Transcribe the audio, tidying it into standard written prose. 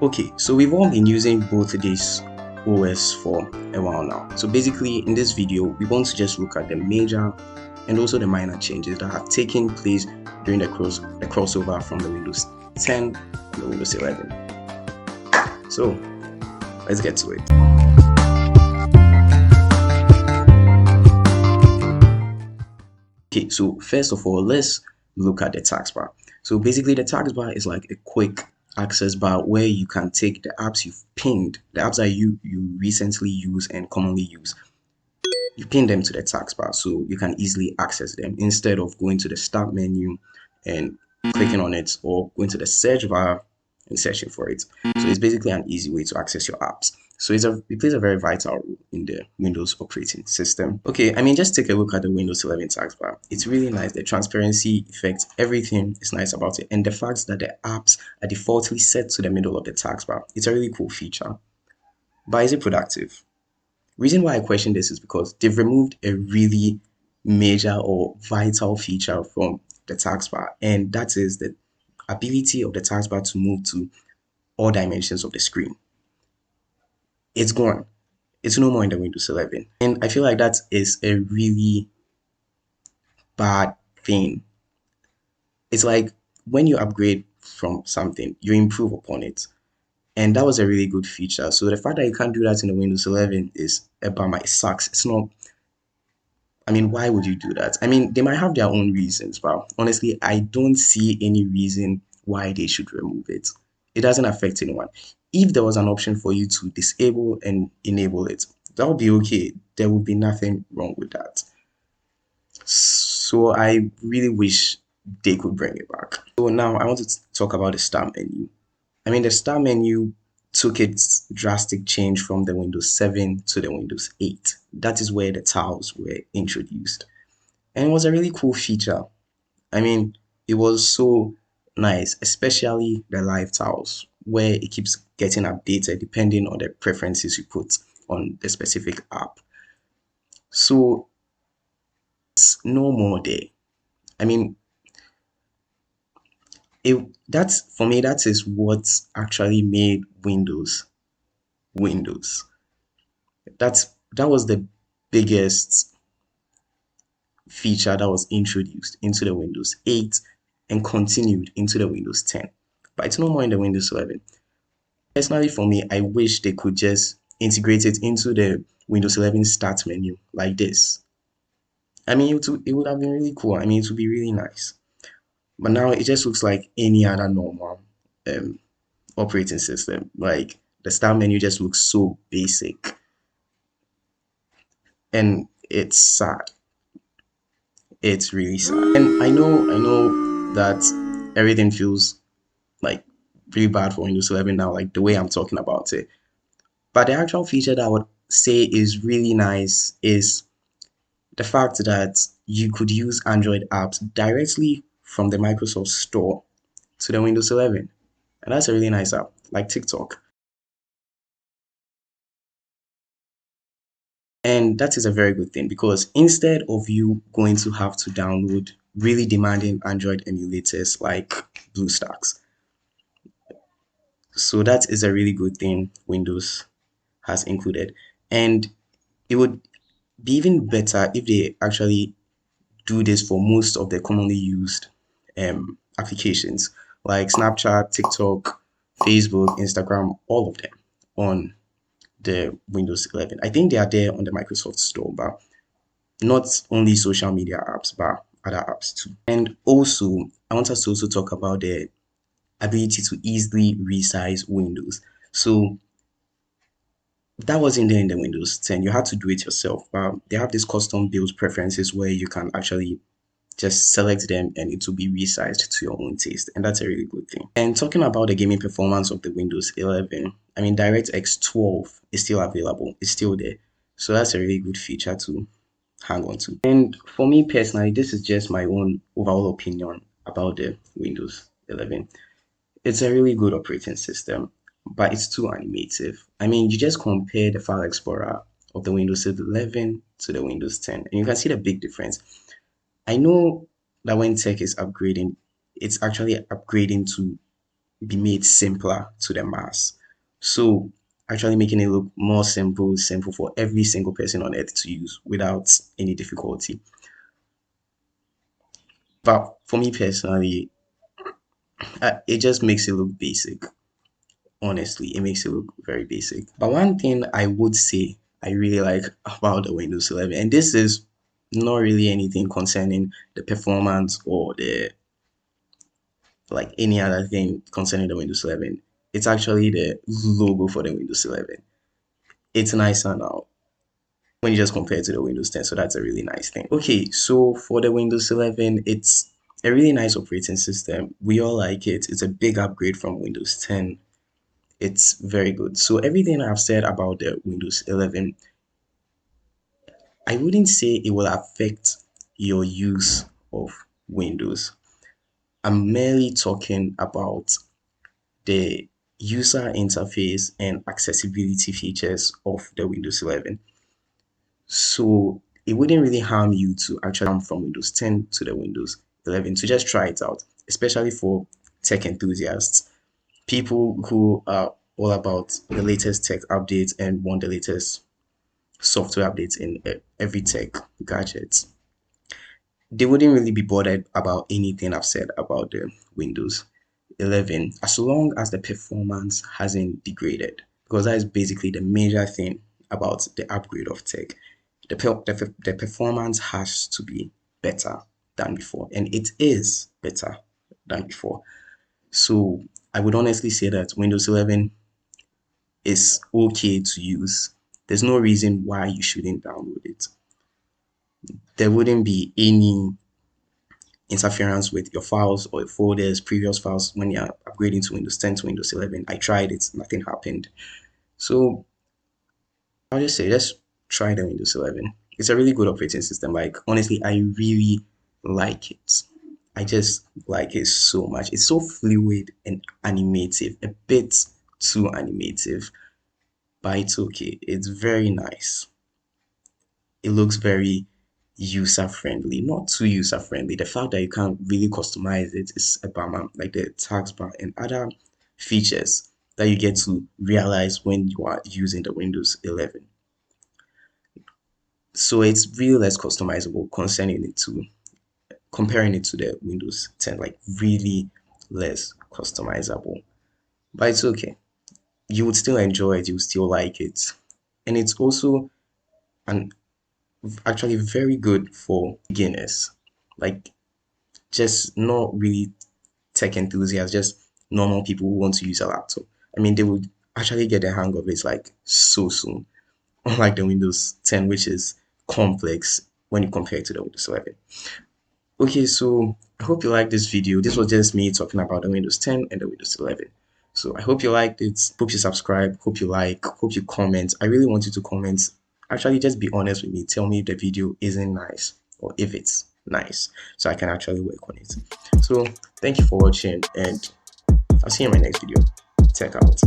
Okay, so we've all been using both of these OS for a while now. So basically in this video, we want to just look at the major and also the minor changes that have taken place during the crossover from the Windows 10 and the Windows 11. So let's get to it. Okay, so first of all, let's look at the taskbar. So basically the taskbar is like a quick access bar where you can take the apps you've pinned, the apps that you recently use and commonly use. You pin them to the taskbar so you can easily access them instead of going to the start menu and clicking on it, or going to the search bar and searching for it. So it's basically an easy way to access your apps. So it plays a very vital role in the Windows operating system. Okay, I mean, just take a look at the Windows 11 taskbar. It's really nice. The transparency effect, everything is nice about it. And the fact that the apps are defaultly set to the middle of the taskbar, it's a really cool feature. But is it productive? Reason why I question this is because they've removed a really major or vital feature from the taskbar, and that is the ability of the taskbar to move to all dimensions of the screen. It's gone. It's no more in the Windows 11. And I feel like that is a really bad thing. It's like when you upgrade from something, you improve upon it. And that was a really good feature. So the fact that you can't do that in the Windows 11 is a bummer. It sucks. It's not. I mean, why would you do that? I mean, they might have their own reasons, but honestly, I don't see any reason why they should remove it. It doesn't affect anyone. If there was an option for you to disable and enable it, that would be okay. There would be nothing wrong with that. So I really wish they could bring it back. So now I want to talk about the start menu. I mean, the start menu took its drastic change from the Windows 7 to the Windows 8. That is where the tiles were introduced. And it was a really cool feature. I mean, it was so nice, especially the live tiles, where it keeps getting updated depending on the preferences you put on the specific app. So it's no more there. I mean, that's for me, that is what actually made Windows Windows. That was the biggest feature that was introduced into the Windows 8 and continued into the Windows 10. But it's no more in the Windows 11. Personally, for me, I wish they could just integrate it into the Windows 11 start menu like this. I mean, it would have been really cool. I mean, it would be really nice. But now it just looks like any other normal um, operating system. Like the start menu just looks so basic, and it's sad. It's really sad. And I know that everything feels like really bad for Windows 11 now, like the way I'm talking about it. But the actual feature that I would say is really nice is the fact that you could use Android apps directly from the Microsoft Store to the Windows 11. And that's a really nice app, like TikTok. And that is a very good thing, because instead of you going to have to download really demanding Android emulators like BlueStacks, so that is a really good thing Windows has included. And it would be even better if they actually do this for most of the commonly used applications like Snapchat, TikTok, Facebook, Instagram, all of them on the Windows 11. I think they are there on the Microsoft Store, but not only social media apps, but other apps too. And also, I want us to also talk about the ability to easily resize windows. So that wasn't there in the Windows 10. You had to do it yourself. But they have this custom build preferences where you can actually just select them and it will be resized to your own taste. And that's a really good thing. And talking about the gaming performance of the Windows 11, I mean, DirectX 12 is still available. It's still there. So that's a really good feature to hang on to. And for me personally, this is just my own overall opinion about the Windows 11. It's a really good operating system, but it's too animative. I mean, you just compare the file explorer of the Windows 11 to the Windows 10, and you can see the big difference. I know that when tech is upgrading, it's actually upgrading to be made simpler to the mass. So actually making it look more simple for every single person on earth to use without any difficulty. But for me personally, it just makes it look basic. Honestly, it makes it look very basic. But one thing I would say I really like about the Windows 11, and this is not really anything concerning the performance or the like any other thing concerning the Windows 11. It's actually the logo for the Windows 11. It's nicer now when you just compare it to the Windows 10. So that's a really nice thing. Okay, so for the Windows 11, it's a really nice operating system. We all like it. It's a big upgrade from Windows 10. It's very good. So everything I've said about the Windows 11, I wouldn't say it will affect your use of Windows. I'm merely talking about the user interface and accessibility features of the Windows 11. So it wouldn't really harm you to actually come from Windows 10 to the Windows 11 to just try it out, especially for tech enthusiasts, people who are all about the latest tech updates and want the latest software updates in every tech gadget. They wouldn't really be bothered about anything I've said about the Windows 11 as long as the performance hasn't degraded, because that is basically the major thing about the upgrade of tech. The performance has to be better than before, and it is better than before. So I would honestly say that Windows 11 is okay to use. There's no reason why you shouldn't download it. There wouldn't be any interference with your files or your folders, previous files when you're upgrading to Windows 10 to Windows 11. I tried it, nothing happened. So I'll just say, let's try the Windows 11. It's a really good operating system. Like, honestly, I really like it. I just like it so much. It's so fluid and animative, a bit too animative, but it's okay. It's very nice. It looks very user friendly, not too user friendly. The fact that you can't really customize it is a bummer, like the taskbar and other features that you get to realize when you are using the Windows 11. So it's really less customizable concerning it to comparing it to the Windows 10, like really less customizable. But it's okay. You would still enjoy it, you would still like it. And it's also an actually very good for beginners. Like just not really tech enthusiasts, just normal people who want to use a laptop. I mean, they would actually get the hang of it like so soon, unlike the Windows 10, which is complex when you compare it to the Windows 11. Okay, so I hope you liked this video. This was just me talking about the Windows 10 and the Windows 11. So I hope you liked it. Hope you subscribe. Hope you like. Hope you comment. I really want you to comment. Actually, just be honest with me. Tell me if the video isn't nice or if it's nice, so I can actually work on it. So thank you for watching, and I'll see you in my next video. Check out.